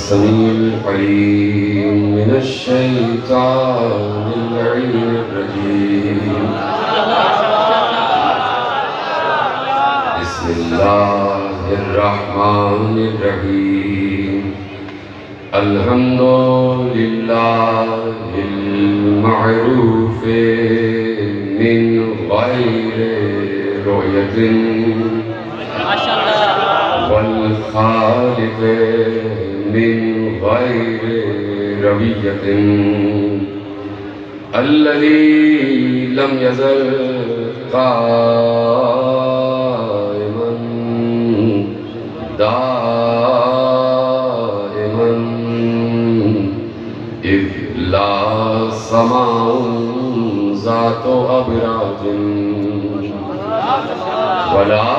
السميع العليم من الشيطان اللعين الرجيم. بسم الله الرحمن الرحيم. الحمد لله المعروف من غير رؤية والخالق من غير روية الذي لم يزل قائما دائما إذ لا سماء ذات أبراج ولا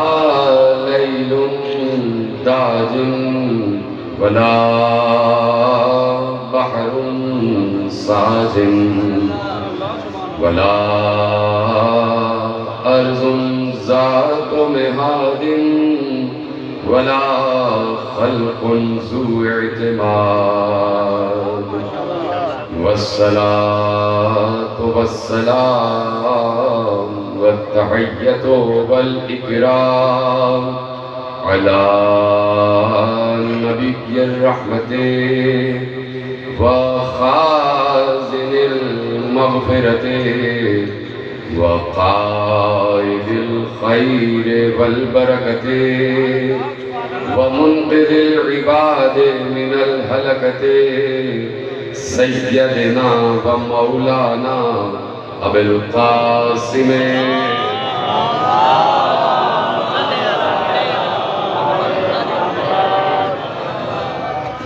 ليل داج ولا بحر ساج ولا أرض ذات مهاد ولا خلق ذو اعتماد والصلاة والسلام والتحية والإكرام على نبي الرحمة وخازن المغفرة وقائد الخير والبركة ومنقذ العباد من الهلكة سيدنا ومولانا أبي القاسم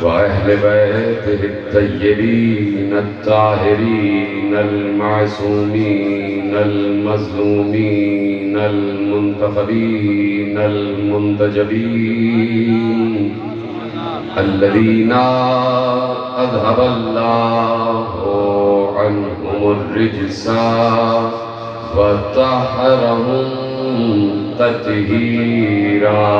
وأهل بيته الطيبين الطاهرين المعصومين المظلومين المنتخبين المنتجبين الذين أذهب الله عنهم الرجس وطهرهم تطهيرا.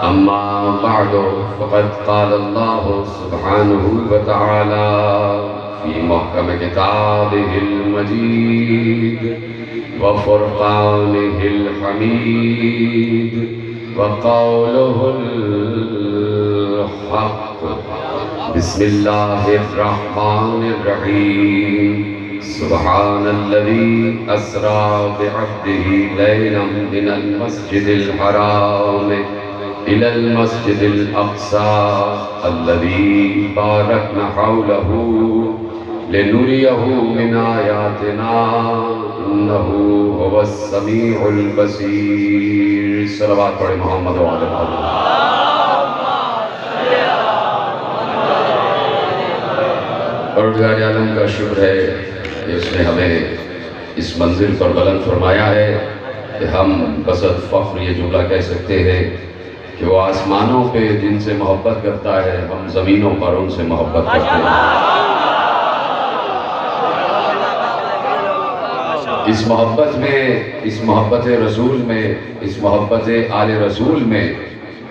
أما بعد فقد قال الله سبحانه وتعالى في محكم كتابه المجيد وفرقانه الحميد وقوله الحق. بسم الله الرحمن الرحيم. سبحان الذي أسرى بعبده ليلا من المسجد الحرام إلى المسجد الأقصى الذي باركنا حوله لنريه من آياتنا إنه هو السميع البصير. صلوات پڑھیں محمد وعلى آله. پروردگار عالم کا شکر ہے کہ اس نے ہمیں اس منزل پر بلند فرمایا ہے کہ ہم بصد فخر یہ جملہ کہہ سکتے ہیں کہ وہ آسمانوں پہ جن سے محبت کرتا ہے ہم زمینوں پر ان سے محبت کرتے ہیں. اس محبت میں، اس محبت رسول میں، اس محبت آل رسول میں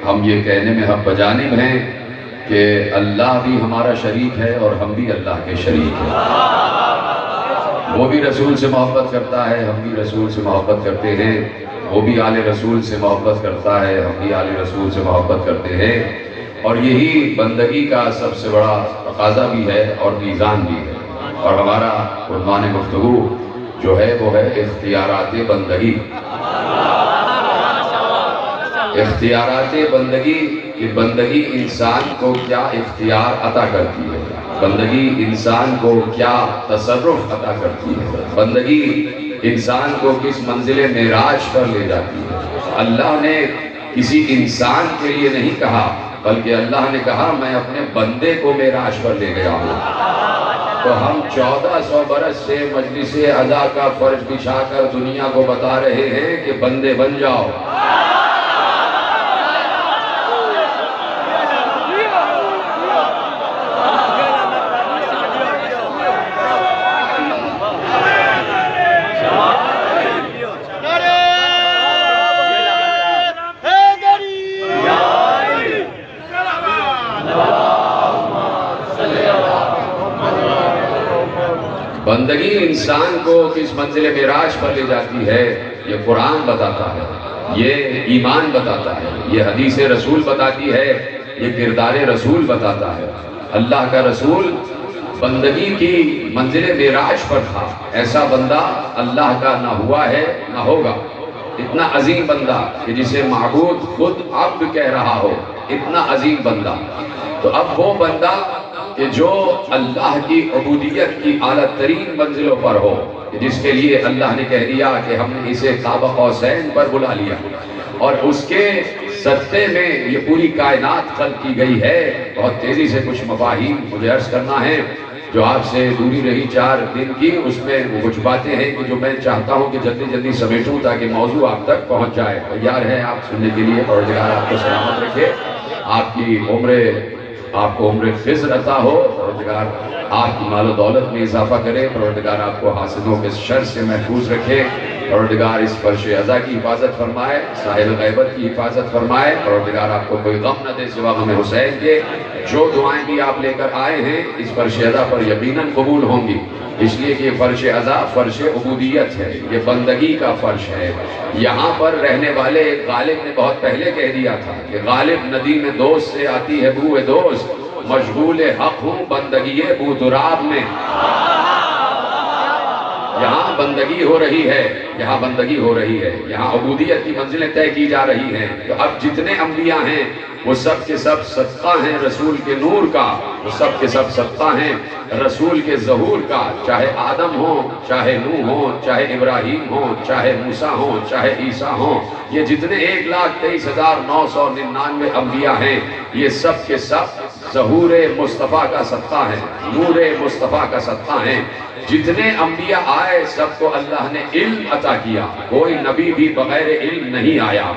ہم یہ کہنے میں حق بجانب ہیں کہ اللہ بھی ہمارا شریک ہے اور ہم بھی اللہ کے شریک ہیں. وہ بھی رسول سے محبت کرتا ہے، ہم بھی رسول سے محبت کرتے ہیں. وہ بھی آل رسول سے محبت کرتا ہے، ہم بھی آل رسول سے محبت کرتے ہیں. اور یہی بندگی کا سب سے بڑا تقاضا بھی ہے اور میزان بھی ہے. اور ہمارا عنوان گفتگو جو ہے وہ ہے اختیارات بندگی. اختیارات بندگی، کہ بندگی انسان کو کیا اختیار عطا کرتی ہے، بندگی انسان کو کیا تصرف عطا کرتی ہے، بندگی انسان کو کس منزل معراج پر لے جاتی ہے. اللہ نے کسی انسان کے لیے نہیں کہا بلکہ اللہ نے کہا میں اپنے بندے کو معراج پر لے گیا ہوں. تو ہم 1400 برس سے مجلس ادا کا فرش بچھا کر دنیا کو بتا رہے ہیں کہ بندے بن جاؤ. بندگی انسان کو کس منزل معراج پر لے جاتی ہے یہ قرآن بتاتا ہے، یہ ایمان بتاتا ہے، یہ حدیث رسول بتاتی ہے، یہ کردار رسول بتاتا ہے۔ اللہ کا رسول بندگی کی منزل معراج پر تھا۔ ایسا بندہ اللہ کا نہ ہوا ہے نہ ہوگا، اتنا عظیم بندہ کہ جسے معبود خود عبد کہہ رہا ہو، اتنا عظیم بندہ۔ تو اب وہ بندہ کہ جو اللہ کی عبودیت کی اعلیٰ ترین منزلوں پر ہو، جس کے لیے اللہ نے کہہ دیا کہ ہم نے اسے قاب قوسین پر بلا لیا، اور اس کے صدقے میں یہ پوری کائنات خلق کی گئی ہے۔ بہت تیزی سے کچھ مفاہیم مجھے عرض کرنا ہے، جو آپ سے دوری رہی 4 دن کی، اس میں وہ کچھ باتیں ہیں کہ جو میں چاہتا ہوں کہ جلدی جلدی سمیٹوں تاکہ موضوع آپ تک پہنچ جائے۔ تیار ہے آپ سننے کے لیے؟ پروردگار آپ کو سلامت رکھے، آپ کو عمر خضر عطا ہو، پروردگار آپ کی مال و دولت میں اضافہ کرے، پروردگار آپ کو حاسدوں کے شر سے محفوظ رکھے، پروردگار اس فرش عزا کی حفاظت فرمائے، صاحب غیبت کی حفاظت فرمائے، پروردگار آپ کو کوئی غم نہ دے سوا غم حسین کے۔ جو دعائیں بھی آپ لے کر آئے ہیں اس فرش عزا پر یقیناً قبول ہوں گی، اس لیے کہ یہ فرش عزا فرش عبودیت ہے، یہ بندگی کا فرش ہے۔ یہاں پر رہنے والے غالب نے بہت پہلے کہہ دیا تھا کہ غالب ندی میں دوست سے آتی ہے بوئے دوست، مشغول حق ہوں بندگی بو تراب میں۔ یہاں بندگی ہو رہی ہے، یہاں بندگی ہو رہی ہے، یہاں عبودیت کی منزلیں طے کی جا رہی ہیں۔ تو اب جتنے انبیاء ہیں وہ سب کے سب صدقہ ہیں رسول کے نور کا، وہ سب کے سب صدقہ ہیں رسول کے ظہور کا، چاہے آدم ہوں، چاہے نوح ہوں، چاہے ابراہیم ہوں، چاہے موسیٰ ہوں، چاہے عیسیٰ ہوں، یہ جتنے 1,23,999 انبیاء ہیں، یہ سب کے سب ظہور مصطفیٰ کا صدقہ ہیں، نور مصطفیٰ کا صدقہ ہیں۔ جتنے انبیاء آئے سب کو اللہ نے علم عطا کیا، کوئی نبی بھی بغیر علم نہیں آیا۔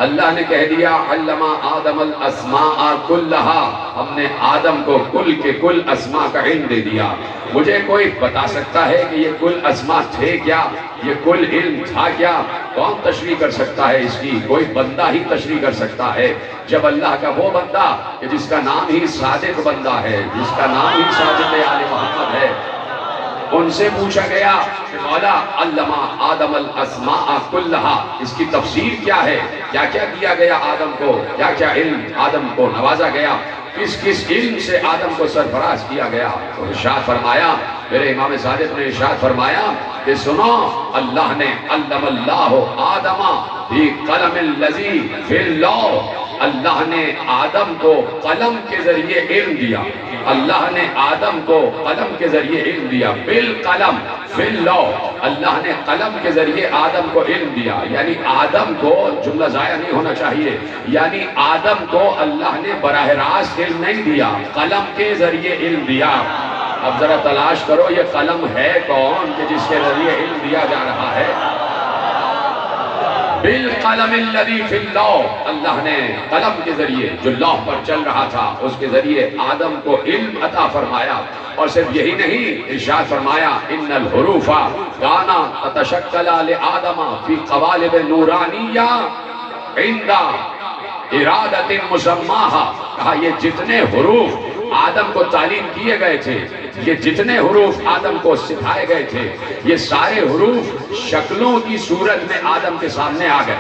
اللہ نے کہہ دیا علم آدم الاسماء کلہا، ہم نے آدم کو کل کے کل اسماء کا علم دے دیا۔ مجھے کوئی بتا سکتا ہے کہ یہ کل اسماء تھے کیا، یہ کل علم تھا کیا؟ کون تشریح کر سکتا ہے اس کی؟ کوئی بندہ ہی تشریح کر سکتا ہے۔ جب اللہ کا وہ بندہ کہ جس کا نام ہی صادق بندہ ہے، جس کا نام ہی صادق آل محمد ہے، ان سے پوچھا گیا کہ مولا علمہ آدم الاسماء کلہا، اس کی تفسیر کیا ہے؟ کیا کیا دیا گیا آدم کو؟ کیا کیا علم آدم کو نوازا گیا؟ کس کس علم سے آدم کو سرفراز کیا گیا؟ تو ارشاد فرمایا، میرے امام صادق نے ارشاد فرمایا کہ سنو، اللہ نے علم اللہ آدم فی قلم الذی فی اللوح، اللہ نے آدم کو قلم کے ذریعے علم دیا، اللہ نے آدم کو قلم کے ذریعے علم دیا، بالقلم فی اللوح، اللہ نے قلم کے ذریعے آدم کو علم دیا۔ یعنی آدم کو، جملہ ضائع نہیں ہونا چاہیے، یعنی آدم کو اللہ نے براہ راست علم نہیں دیا، قلم کے ذریعے علم دیا۔ اب ذرا تلاش کرو یہ قلم ہے کون کہ جس کے ذریعے علم دیا جا رہا ہے؟ بالقلم الذی فی اللوح، اللہ نے قلم کے ذریعے جو لوح پر چل رہا تھا اس کے ذریعے آدم کو علم عطا فرمایا۔ اور صرف یہی نہیں، ارشاد فرمایا ان الحروف کانت تتشکل لآدم فی قوالب نورانیہ عند ارادۃ مسماہا، کہا یہ جتنے حروف آدم کو تعلیم کیے گئے تھے، یہ جتنے حروف آدم کو سکھائے گئے تھے، یہ سارے حروف شکلوں کی صورت میں آدم کے سامنے آ گئے۔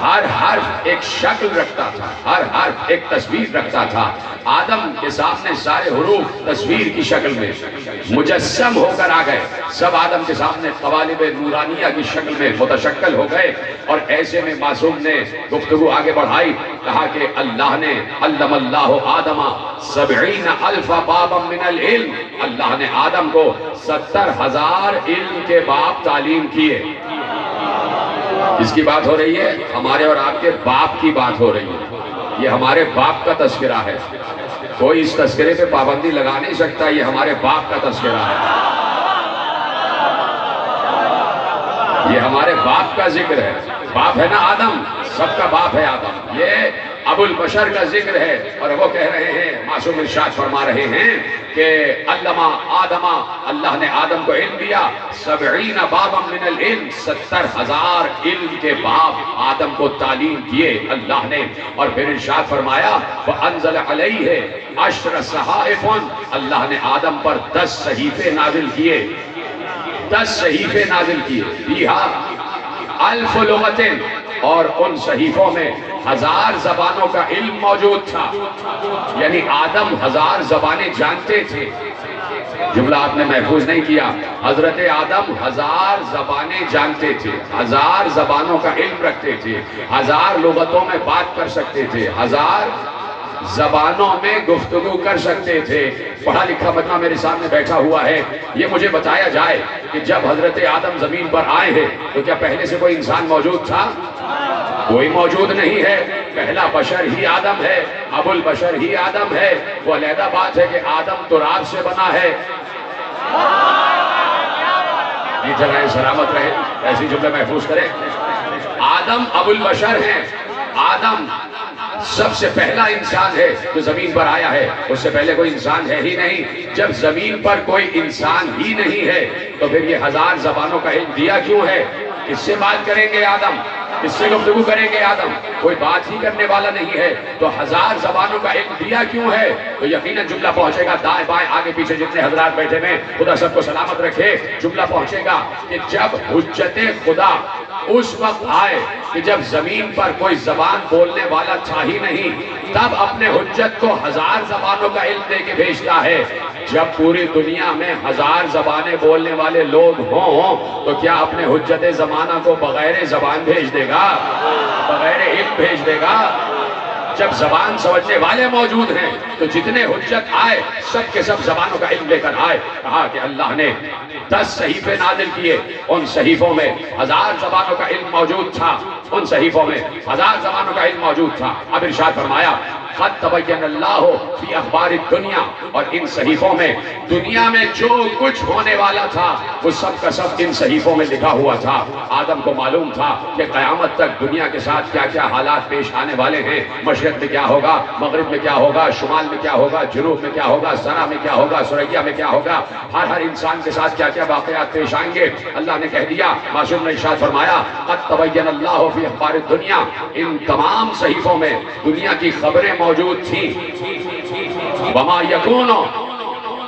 ہر حرف ایک شکل رکھتا تھا، ہر حرف ایک تصویر رکھتا تھا۔ آدم کے سامنے سارے حروف تصویر کی شکل میں مجسم ہو کر آ گئے، سب آدم کے سامنے قوالب نورانیہ کی شکل میں متشکل ہو گئے۔ اور ایسے میں معصوم نے گفتگو آگے بڑھائی، کہا کہ اللہ نے علم اللہ آدم 70,000 بابا من العلم، اللہ نے آدم کو 70,000 علم کے باب تعلیم کیے۔ اس کی بات ہو رہی ہے؟ ہمارے اور آپ کے باپ کی بات ہو رہی ہے۔ یہ ہمارے باپ کا تذکرہ ہے، کوئی اس تذکرے پہ پابندی لگا نہیں سکتا، یہ ہمارے باپ کا تذکرہ ہے، یہ ہمارے باپ کا ذکر ہے۔ باپ ہے نا آدم، سب کا باپ ہے آدم، یہ ابو البشر کا ذکر ہے۔ اور وہ کہہ رہے ہیں، معصوم ارشاد فرما رہے ہیں کہ علمہ آدمہ، اللہ نے آدم کو علم دیا، 70 بابا من العلم، 70,000 علم کے باب آدم کو تعلیم دیے اللہ نے، اور پھر ارشاد فرمایا وَأَنزَلَ عَلَيْهِ 10 صَحَائِفٌ، اللہ نے آدم پر 10 صحیفے نازل کیے، 10 صحیفے نازل کیے، فِيهَا 1000 لغتٍ، اور ان صحیفوں میں 1000 زبانوں کا علم موجود تھا، یعنی آدم 1000 زبانیں جانتے تھے۔ جملہ آپ نے محفوظ نہیں کیا، حضرت آدم 1000 زبانیں جانتے تھے، 1000 زبانوں کا علم رکھتے تھے، 1000 لغتوں میں بات کر سکتے تھے، 1000 زبانوں میں گفتگو کر سکتے تھے۔ پڑھا لکھا بندہ میرے سامنے بیٹھا ہوا ہے، یہ مجھے بتایا جائے کہ جب حضرت آدم زمین پر آئے ہیں تو کیا پہلے سے کوئی انسان موجود تھا؟ کوئی موجود نہیں ہے، پہلا بشر ہی آدم ہے، ابو البشر ہی آدم ہے۔ وہ علیحدہ بات ہے کہ آدم تراب سے بنا ہے، یہ جگہ سلامت رہے، ایسی جملے محفوظ کریں۔ آدم ابو البشر ہیں، آدم سب سے پہلا انسان ہے جو زمین پر آیا ہے، اس سے پہلے کوئی انسان ہے ہی نہیں۔ جب زمین پر کوئی انسان ہی نہیں ہے تو پھر یہ 1000 زبانوں کا علم دیا کیوں ہے؟ کس سے بات کریں گے آدم؟ کس سے گفتگو کریں گے آدم؟ کوئی بات ہی کرنے والا نہیں ہے، تو 1000 زبانوں کا علم دیا کیوں ہے؟ تو یقیناً جملہ پہنچے گا، دائیں بائیں آگے پیچھے جتنے حضرات بیٹھے میں، خدا سب کو سلامت رکھے، جملہ پہنچے گا کہ جب حجت خدا اس وقت آئے کہ جب زمین پر کوئی زبان بولنے والا تھا ہی نہیں، تب اپنے حجت کو 1000 زبانوں کا علم دے کے بھیجتا ہے۔ جب پوری دنیا میں 1000 زبانیں بولنے والے لوگ ہوں تو کیا اپنے حجت زمانہ کو بغیر زبان بھیج دے گا؟ بغیر علم بھیج دے گا؟ جب زبان سمجھنے والے موجود ہیں تو جتنے حجت آئے سب کے سب زبانوں کا علم لے کر آئے۔ کہا کہ اللہ نے 10 صحیفے نازل کیے، ان صحیفوں میں 1000 زبانوں کا علم موجود تھا، ان صحیفوں میں 1000 زبانوں کا علم موجود تھا۔ اب ارشاد فرمایا قد تبین اللہ فی اخبار الدنیا، اور ان صحیفوں میں دنیا میں جو کچھ ہونے والا تھا وہ سب کا سب ان صحیفوں میں لکھا ہوا تھا۔ آدم کو معلوم تھا کہ قیامت تک دنیا کے ساتھ کیا کیا حالات پیش آنے والے ہیں، مشرق میں کیا ہوگا، مغرب میں کیا ہوگا، شمال میں کیا ہوگا، جنوب میں کیا ہوگا، سنا میں کیا ہوگا، سریا میں کیا ہوگا، ہر انسان کے ساتھ کیا کیا واقعات پیش آئیں گے۔ اللہ نے کہہ دیا، معصوم نے ارشاد فرمایا قد تبین اللہ فی اخبار الدنیا، ان تمام صحیفوں میں دنیا کی خبریں موجود تھیں، وما یکون،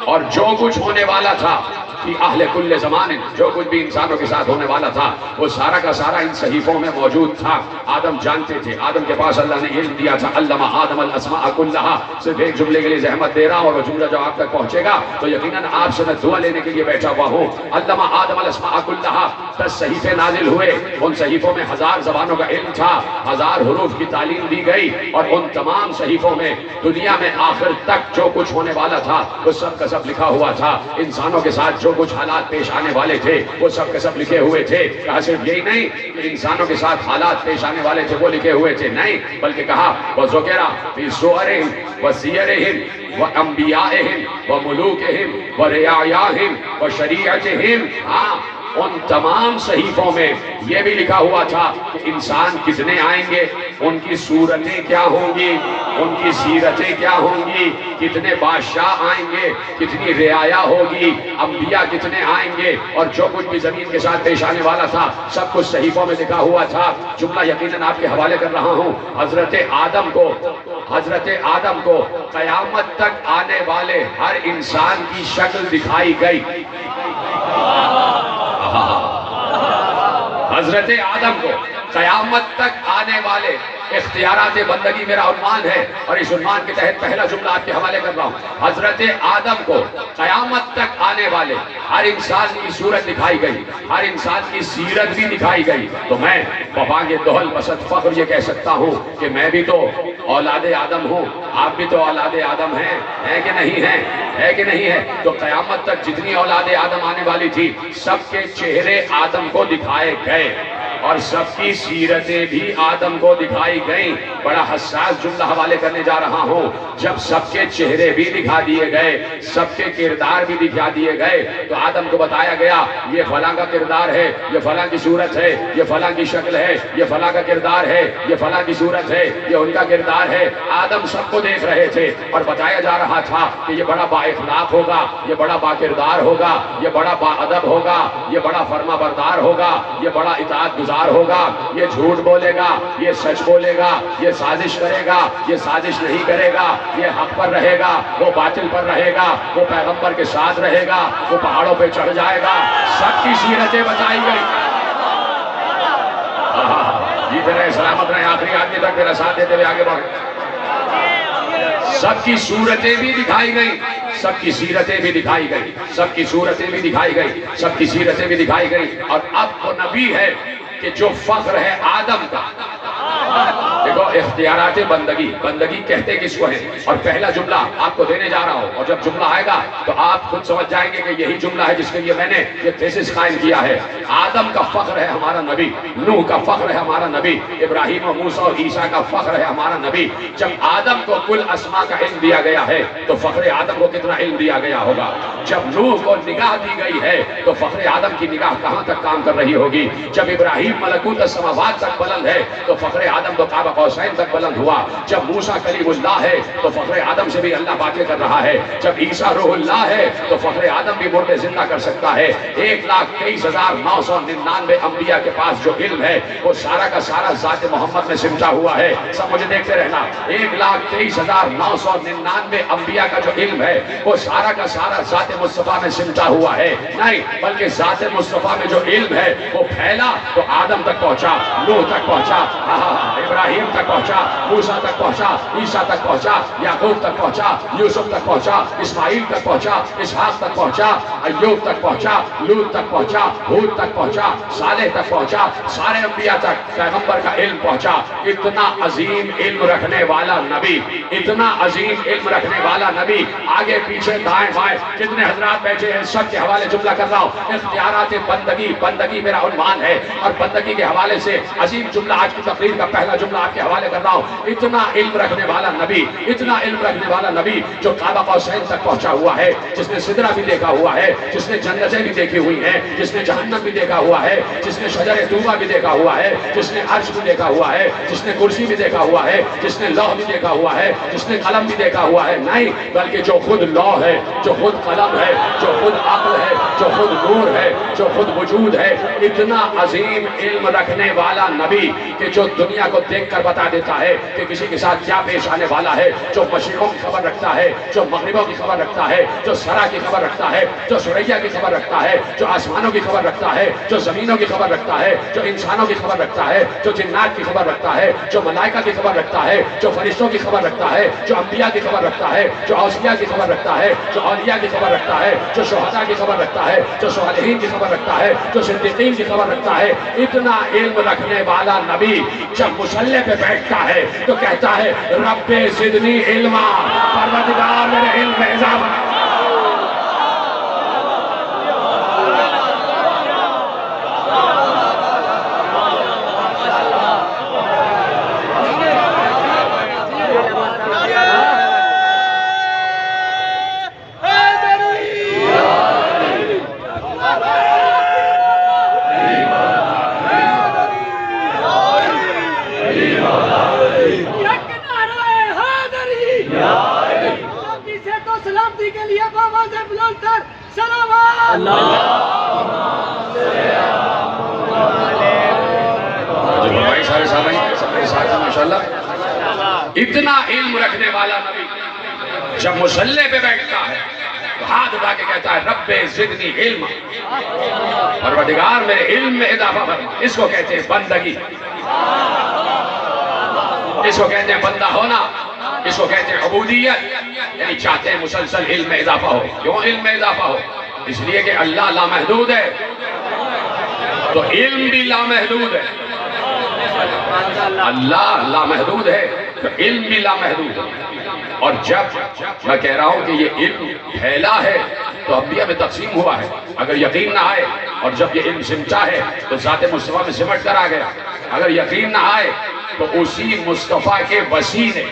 اور جو کچھ ہونے والا تھا، فی اہل کل زمان، جو کچھ بھی انسانوں کے ساتھ ہونے والا تھا وہ سارا کا سارا ان صحیفوں میں موجود تھا۔ آدم جانتے تھے، آدم کے پاس اللہ نے علم دیا تھا، علم آدم الاسماء کلہا۔ صرف ایک جملے کے لیے زحمت دے رہا ہوں، اور وہ جملہ جو آپ تک پہنچے گا تو یقیناً آپ سے میں دعا لینے کے لیے بیٹھا ہوا ہوں۔ علم آدم الاسماء کلہا، 10 صحیفے نازل ہوئے، ان صحیفوں میں 1000 زبانوں کا علم تھا، 1000 حروف کی تعلیم دی گئی، اور ان تمام صحیفوں میں دنیا میں آخر تک جو کچھ ہونے والا تھا وہ سب کا سب لکھا ہوا تھا۔ انسانوں کے ساتھ جو کچھ حالات پیش آنے والے تھے وہ سب کے سب لکھے ہوئے تھے۔ کہا صرف یہی نہیں کہ انسانوں کے ساتھ حالات پیش آنے والے تھے وہ لکھے ہوئے تھے، نہیں، بلکہ کہا وَذُكِرَ فِي صُوَرِهِمْ وَسِيَرِهِمْ وَأَنْبِيَائِهِمْ وَمُلُوكِهِمْ وَرِعَایَاهِمْ وَشَرِيعَتِهِمْ۔ ہاں، ان تمام صحیفوں میں یہ بھی لکھا ہوا تھا کہ انسان کتنے آئیں گے، ان کی صورتیں کیا ہوں گی، ان کی سیرتیں کیا ہوں گی، کتنے بادشاہ آئیں گے، کتنی رعایا ہوگی، انبیاء کتنے آئیں گے، اور جو کچھ بھی زمین کے ساتھ پیش آنے والا تھا سب کچھ صحیفوں میں لکھا ہوا تھا۔ جملہ یقیناً آپ کے حوالے کر رہا ہوں، حضرت آدم کو قیامت تک آنے والے ہر انسان کی شکل دکھائی گئی۔ حضرت آدم کو قیامت تک آنے والے اختیارات بندگی میرا عنوان ہے، اور اس عنوان کے تحت پہلا جملہ آپ کے حوالے کر رہا ہوں۔ حضرت آدم کو قیامت تک آنے والے ہر انسان کی صورت دکھائی گئی، ہر انسان کی سیرت بھی دکھائی گئی۔ تو میں ببانگ دہل بسط فخر یہ کہہ سکتا ہوں کہ میں بھی تو اولاد آدم ہوں، آپ بھی تو اولاد آدم ہیں کہ نہیں ہیں؟ ہے کہ نہیں ہے؟ تو قیامت تک جتنی اولاد آدم آنے والی تھی سب کے چہرے آدم کو دکھائے گئے، اور سب کی سیرتیں بھی آدم کو دکھائی گئیں۔ بڑا حساس جملہ حوالے کرنے جا رہا ہوں. جب سب کے چہرے بھی دکھا دیے گئے، سب کے کردار بھی دکھا دیے گئے، تو آدم کو بتایا گیا یہ فلاں کا کردار ہے، یہ فلاں کی صورت ہے، یہ فلاں کی شکل ہے، یہ فلاں کا کردار ہے، یہ فلاں کی صورت ہے، یہ ان کا کردار ہے. آدم سب کو دیکھ رہے تھے اور بتایا جا رہا تھا کہ یہ بڑا با اخلاق ہوگا، یہ بڑا با کردار ہوگا، یہ بڑا با ادب ہوگا، یہ بڑا فرما بردار ہوگا، یہ بڑا اطاعت گزار ہوگا، یہ جھوٹ بولے گا، یہ سچ بولے گا، یہ سازش کرے گا، یہ سازش نہیں کرے گا، یہ حق پر رہے گا، وہ باطل پر رہے گا، وہ پیغمبر کے ساتھ رہے گا، وہ پہاڑوں پہ چڑھ جائے گا. سب کی سیرتیں بتائی گئی. جیتے رہے، سلامت رہے، آخری آدمی تک میرا ساتھ دیتے ہوئے آگے بڑھ. سب کی صورتیں بھی دکھائی گئی، سب کی سیرتیں بھی دکھائی گئی، سب کی صورتیں بھی دکھائی گئی، سب کی سیرتیں بھی دکھائی گئی. اور اب وہ نبی ہے کہ جو فخر ہے آدم کا. دیکھو اختیارات بندگی، بندگی کہتے کس کو ہے؟ اور پہلا جملہ آپ کو دینے جا رہا ہوں، اور جب جملہ آئے گا تو آپ خود سمجھ جائیں گے کہ یہی جملہ ہے جس کے لیے میں نے یہ تھیسس قائم کیا ہے. آدم کا فخر ہے ہمارا نبی، نوح کا فخر ہے ہمارا نبی، ابراہیم و موسیٰ اور عیسیٰ کا فخر ہے ہمارا نبی. جب آدم کو کل اسماء کا علم دیا گیا ہے تو فخر آدم کو کتنا علم دیا گیا ہوگا. جب نوح کو نگاہ دی گئی ہے تو فخر آدم کی نگاہ کہاں تک کام کر رہی ہوگی. جب ابراہیم ملکوت السماوات تک بلند ہے تو فخر آدم تو قاب قوسین تک بلند ہوا. جب موسیٰ کلیم اللہ ہے تو فخر آدم سے بھی اللہ باتیں کر رہا ہے. جب عیسیٰ روح اللہ ہے تو فخر آدم بھی مردے زندہ کر سکتا ہے. 1,23,999 انبیاء کے پاس جو علم ہے وہ سارا کا سارا ذات محمد میں سمٹا ہوا ہے. سب مجھے دیکھتے رہنا. 1,23,999 انبیاء کا جو علم ہے وہ سارا کا سارا ذات مصطفیٰ میں سمٹا ہوا ہے. نہیں بلکہ ذات مصطفیٰ میں جو علم ہے وہ پھیلا تو آدم تک پہنچا، نوح تک پہنچا، ابراہیم تک پہنچا، موسیٰ تک پہنچا، عیسیٰ تک پہنچا، یعقوب تک پہنچا، یوسف تک پہنچا، اسماعیل تک پہنچا، اسحاق تک پہنچا، ایوب تک پہنچا، لوط تک پہنچا، ہود تک پہنچا، صالح تک پہنچا. سارے انبیاء تک پیغمبر کا علم پہنچا. اتنا عظیم علم رکھنے والا نبی، اتنا عظیم علم رکھنے والا نبی. آگے پیچھے دائیں بائیں جتنے حضرات بیٹھے ہیں سب کے حوالے جملہ کر رہا ہوں. اختیارات بندگی، بندگی میرا عنوان ہے اور بندگی کے حوالے سے عظیم جملہ آج کی تقریر کا پہلا جملہ آپ کے حوالے کر رہا ہوں. اتنا علم رکھنے والا نبی، اتنا علم رکھنے والا نبی جو قاب قوسین تک پہنچا ہوا ہے، جس نے سدرہ بھی دیکھا ہوا ہے، جس نے جنتیں بھی دیکھی ہوئی ہیں، جس نے جہنم بھی دیکھا ہوا ہے، جس نے شجر طوبہ بھی دیکھا ہوا ہے، جس نے عرش بھی دیکھا ہوا ہے، جس نے کرسی بھی دیکھا ہوا ہے، جس نے لوح بھی دیکھا ہوا ہے، جس نے قلم بھی دیکھا ہوا ہے. نہیں بلکہ جو خود لوح ہے، جو خود قلم ہے، جو خود عقل ہے، جو خود نور ہے، جو خود وجود ہے. اتنا عظیم علم رکھنے والا نبی کہ جو دنیا کو دیکھ کر بتا دیتا ہے کہ کسی کے ساتھ کیا پیش آنے والا ہے. جو مشرقوں کی خبر رکھتا ہے، جو مغربوں کی خبر رکھتا ہے، جو سرا کی خبر رکھتا ہے، جو سریا کی خبر رکھتا ہے، جو آسمانوں کی خبر رکھتا ہے، جو زمینوں کی خبر رکھتا ہے، جو انسانوں کی خبر رکھتا ہے، جو جنات کی خبر رکھتا ہے، جو ملائکہ کی خبر رکھتا ہے، جو فرشتوں کی خبر رکھتا ہے، جو انبیاء کی خبر رکھتا ہے، جو اوصیاء کی خبر رکھتا ہے، جو اولیاء کی خبر رکھتا ہے، جو شہداء کی خبر رکھتا ہے، جو صالحین کی خبر رکھتا ہے، جو صدیقین کی خبر رکھتا ہے. اتنا علم رکھنے والا نبی جب مصلی پہ بیٹھتا ہے تو کہتا ہے رب زدنی علما، پروردگار میرے علم میں اضافہ. اتنا علم رکھنے والا نبی جب مصلی پہ بیٹھتا ہے تو ہاتھ اٹھا کے کہتا ہے رب زدنی علما، پروردگار میرے علم میں اضافہ فرما. اس کو کہتے ہیں بندگی، اس کو کہتے ہیں بندہ ہونا، اس کو کہتے ہیں عبودیت. یعنی چاہتے ہیں مسلسل علم میں اضافہ ہو. کیوں علم میں اضافہ ہو؟ اس لیے کہ اللہ لامحدود ہے تو علم بھی لامحدود ہے. اللہ لامحدود ہے تو علم بھی لامحدود ہے. اور جب میں کہہ رہا ہوں کہ یہ علم پھیلا ہے تو انبیاء میں تقسیم ہوا ہے. اگر یقین نہ آئے اور جب یہ علم سمٹا ہے تو ذات مصطفیٰ میں سمٹ کر آ گیا. اگر یقین نہ آئے تو اسی مصطفیٰ کے وسیع نے،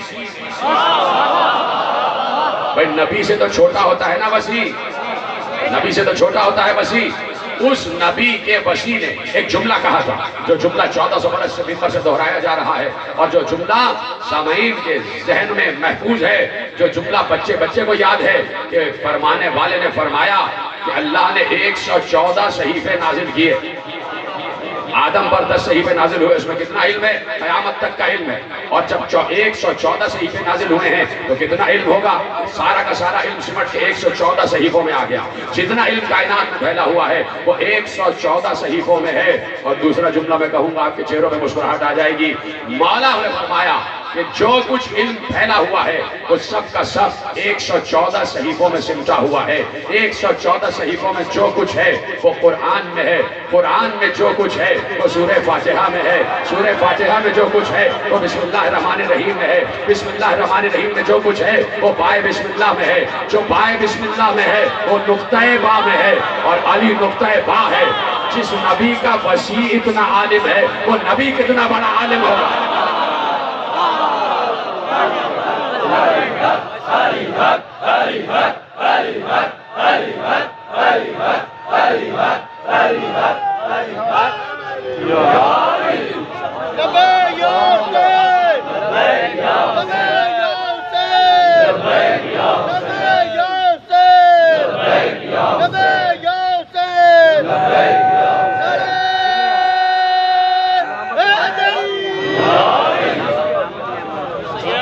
بھئی نبی سے تو چھوٹا ہوتا ہے نا وسیع، نبی سے تو چھوٹا ہوتا ہے وسیع، اس نبی کے وسیع نے ایک جملہ کہا تھا، جو جملہ 1400 برس سے ممبر سے دہرایا جا رہا ہے، اور جو جملہ سامعین کے ذہن میں محفوظ ہے، جو جملہ بچے کو یاد ہے کہ فرمانے والے نے فرمایا کہ اللہ نے 114 صحیفے نازل کیے، آدم پر 10 صحیفے نازل ہوئے، اس میں کتنا علم ہے؟ قیامت تک کا علم ہے، اور جب 114 صحیفے نازل ہوئے ہیں تو کتنا علم ہوگا؟ سارا کا سارا علم سمٹ کے 114 صحیفوں میں آ گیا، جتنا علم کائنات میں پھیلا ہوا ہے وہ 114 صحیفوں میں ہے۔ اور دوسرا جملہ میں کہوں گا، آپ کے چہروں میں مسکراہٹ آ جائے گی، مولا نے فرمایا کہ جو کچھ علم پھیلا ہوا ہے وہ سب کا سب 114 صحیفوں میں سمٹا ہوا ہے۔ 114 صحیفوں میں جو کچھ ہے وہ قرآن میں ہے، قرآن میں جو کچھ ہے وہ سورہ فاتحہ میں ہے، سورہ فاتحہ میں جو کچھ ہے وہ بسم اللہ الرحمن الرحیم میں ہے، بسم اللہ الرحمن الرحیم میں جو کچھ ہے وہ بائے بسم اللہ میں ہے، جو بائے بسم اللہ میں ہے وہ نقطہ با میں ہے، اور علی نقطہ با ہے۔ جس نبی کا وسیع اتنا عالم ہے وہ نبی کتنا بڑا عالم ہوگا؟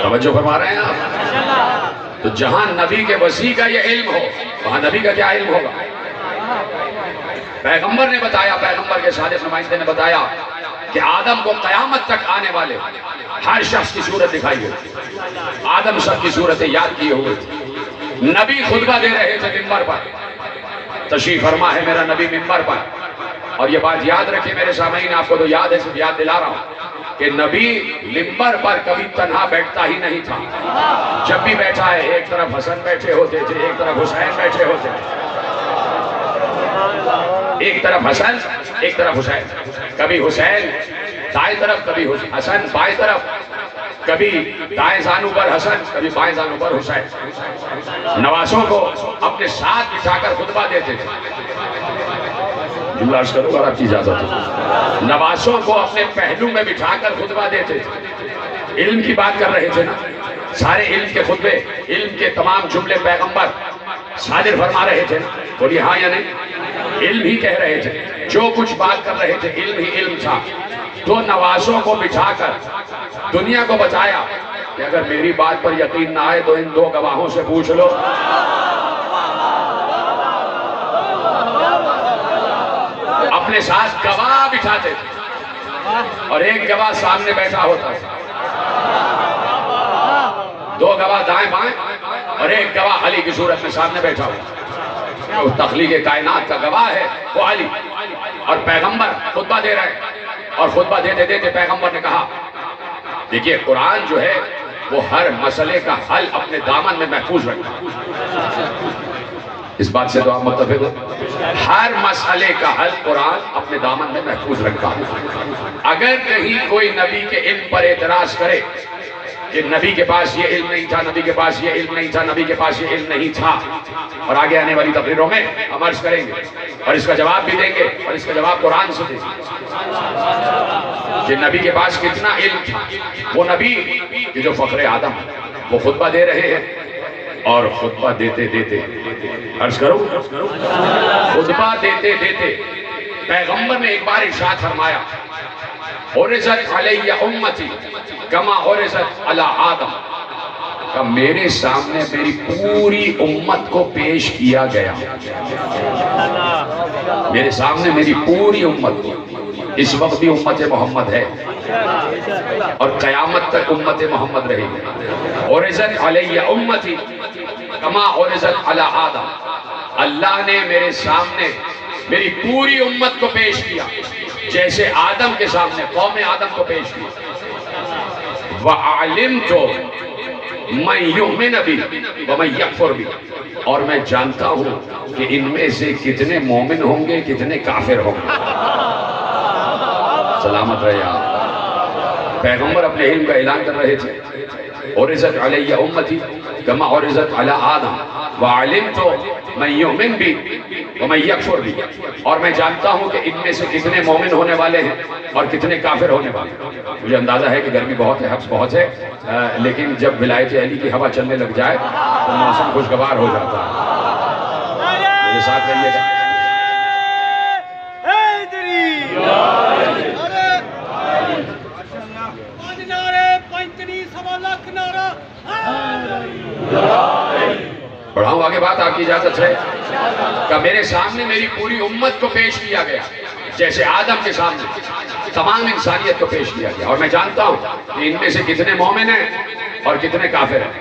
توجہ فرما رہے ہیں آپ؟ تو جہاں نبی کے وسیع کا یہ علم ہو وہاں نبی کا کیا علم ہوگا؟ پیغمبر نے بتایا، پیغمبر کے صادق نمائندے نے بتایا کہ آدم کو قیامت تک آنے والے ہر شخص کی صورت دکھائی گئی، آدم سب کی صورتیں یاد کیے ہوئے تھے۔ نبی خطبہ دے رہے تھے ممبر پر، تشریف فرما ہے میرا نبی ممبر پر، اور یہ بات یاد رکھیں میرے سامعین، آپ کو تو یاد ہے، صرف یاد دلا رہا ہوں کہ نبی ممبر پر کبھی تنہا بیٹھتا ہی نہیں تھا۔ جب بھی بیٹھا ہے ایک طرف حسن بیٹھے ہوتے تھے، ایک طرف حسین بیٹھے ہوتے تھے، ایک طرف حسن ایک طرف حسین، کبھی حسین دائیں طرف کبھی حسن بائیں طرف، کبھی دائیں زانو پر حسن کبھی بائیں زانو پر حسین۔ نوازوں کو اپنے ساتھ بٹھا کر خطبہ دیتے تھے، عرض کروں اور آپ کی اجازت ہو، نوازوں کو اپنے پہلو میں بٹھا کر خطبہ دیتے تھے۔ علم کی بات کر رہے تھے نا، سارے علم کے خطبے، علم کے تمام جملے پیغمبر صادر فرما رہے تھے، بولیے ہاں یا نہیں؟ علم ہی کہہ رہے تھے، جو کچھ بات کر رہے تھے علم ہی علم تھا۔ تو نوازوں کو بٹھا کر دنیا کو بتایا کہ اگر میری بات پر یقین نہ آئے تو ان دو گواہوں سے پوچھ لو۔ اپنے ساتھ گواہ بٹھاتے تھے، اور ایک گواہ سامنے بیٹھا ہوتا تھا، دو گواہ دائیں بائیں، اور ایک گواہ علی کی صورت میں سامنے بیٹھا ہوتا۔ وہ تخلیق کائنات کا گواہ ہے وہ علی، اور پیغمبر خطبہ دے رہے ہیں، اور خطبہ دیتے دیتے پیغمبر نے کہا دیکھیے قرآن جو ہے وہ ہر مسئلے کا حل اپنے دامن میں محفوظ رکھتا ہے۔ اس بات سے تو آپ متفق ہو؟ ہر مسئلے کا حل قرآن اپنے دامن میں محفوظ رکھتا ہے۔ اگر کہیں کوئی نبی کے علم پر اعتراض کرے کہ نبی کے پاس یہ علم نہیں تھا، نبی کے پاس یہ علم نہیں تھا، نبی کے پاس یہ علم نہیں تھا، اور آگے آنے والی تقریروں میں ہم عرض کریں گے اور اس کا جواب بھی دیں گے، اور اس کا جواب قرآن سے دیں گے کہ نبی کے پاس کتنا علم تھا۔ وہ نبی کہ جو فخر آدم وہ خطبہ دے رہے ہیں، اور خطبہ دیتے دیتے عرض کرو، خطبہ دیتے دیتے پیغمبر نے ایک بار ارشاد فرمایا عرضت علی امتی کما عرضت علی آدم، کہ میرے سامنے میری پوری امت کو پیش کیا گیا، میرے سامنے میری پوری امت کو، اس وقت بھی امت محمد ہے اور قیامت تک امت محمد رہے گی۔ عرضت علی امتی کما عرضت علی آدم، اللہ نے میرے سامنے میری پوری امت کو پیش کیا جیسے آدم کے سامنے قوم آدم کو پیش کیا۔ وَعَلِمْتُ مَنْ يُؤْمِنَ بِي وَمَنْ يَكْفُرْ بِي، اور میں جانتا ہوں کہ ان میں سے کتنے مومن ہوں گے کتنے کافر ہوں گے۔ سلامت رہے آپ۔ پیغمبر اپنے علم کا اعلان کر رہے تھے، عرضت علی امتی کما عرضت علی آدم وعلمت من یؤمن بی ومن یکفر بی، اور میں جانتا ہوں کہ ان میں سے کتنے مومن ہونے والے ہیں اور کتنے کافر ہونے والے ہیں۔ مجھے اندازہ ہے کہ گرمی بہت ہے، حبس بہت ہے، لیکن جب ولایت علی کی ہوا چلنے لگ جائے تو موسم خوشگوار ہو جاتا ہے۔ میرے ساتھ رہیے گا۔ بڑھاؤں آگے بات، آپ کی اجازت ہے کہ میرے سامنے میری پوری امت کو پیش کیا گیا، جیسے آدم کے سامنے تمام انسانیت کو پیش کیا گیا، اور میں جانتا ہوں کہ ان میں سے کتنے مومن ہیں اور کتنے کافر ہیں۔